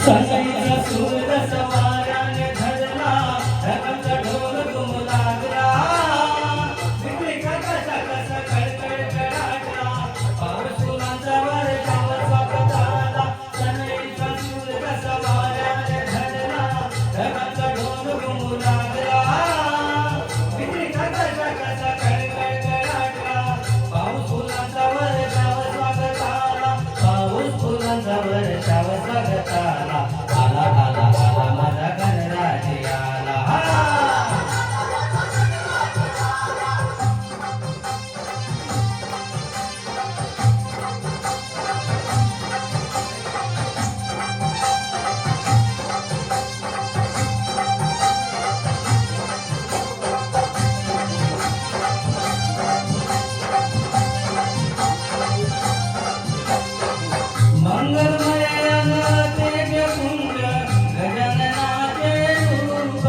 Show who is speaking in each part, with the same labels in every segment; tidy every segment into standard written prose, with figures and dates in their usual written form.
Speaker 1: सनईचा सूर सवाराने धरला ढगाचा ढोल घुमू लागला विक्री कसा कसा कळकळ कडाटला पाऊस फुलांचा वर्षावर स्वागत आला सनईचा सूर सवाराने धरला ढगाचा ढोल घुमू लागला विक्री कसा कसा कळकळ कडाटला पाऊस फुलांचा वर्षावर स्वागत आला पाऊस फुलांचा वर्षावर स्वागत आला आला आला आला माझा गणराज आला मंगलमय तेज कुंज गजाननाचे रूप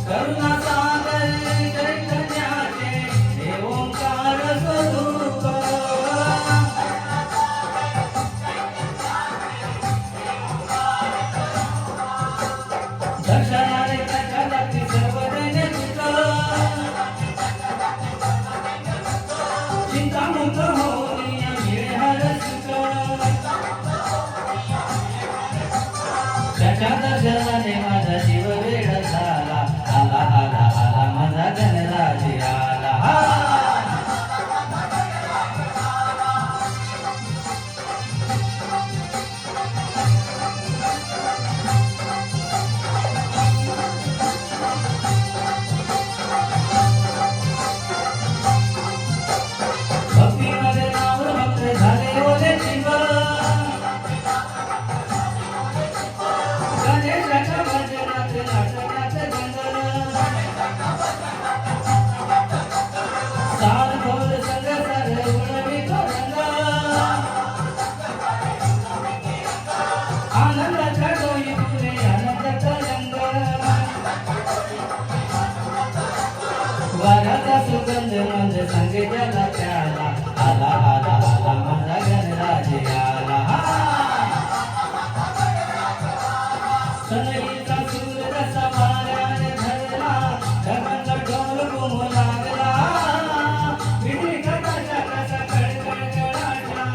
Speaker 1: करुणा सागर चैतन्याचे हे ओंकार स्वरूप दर्शनाने त्याच्या लागती सर्व दैन्य चिंतामुक्त होऊन मिळे हरसुख त्याच्या दर्शनाने माझा जीव वेड झाला आला आला आला माझा गणराज आला भक्तीमध्ये नाव भक्त झाले ओले शिव गणेशाच्या भजनात नाचण्यात गंधर्व साल ढोल संग सारे उडवीत रंग आनंदाच्या डोई फुले आनंद तरंग वाऱ्याचा सुगंध मंद संगीताला प्याला आला आला आला माझा गणराज आला सनईचा सूर सवाराने धरला ढगाचा ढोल घुमू लागला विक्री कसा कसा कळकळ कडाटला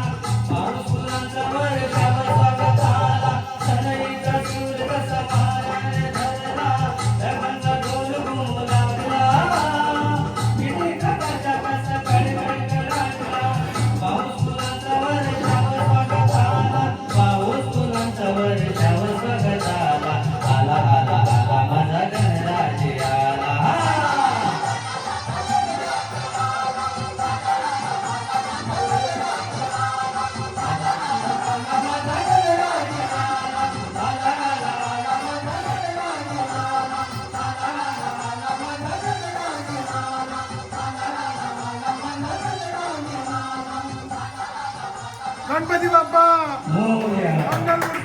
Speaker 1: पाऊस फुलांचा वर्षावर स्वागत आला सनईचा सूर सवाराने धरला ढगाचा ढोल घुमू लागला विक्री कसा कसा कळकळ कडाटला पाऊस फुलांचा वर्षावर स्वागत आला पाऊस फुलांचा वर्षावर स्वागत आला आला आला आला माझा गणराज आला
Speaker 2: गणपती बाप्पा
Speaker 1: मोरया
Speaker 2: मंगलमूर्ती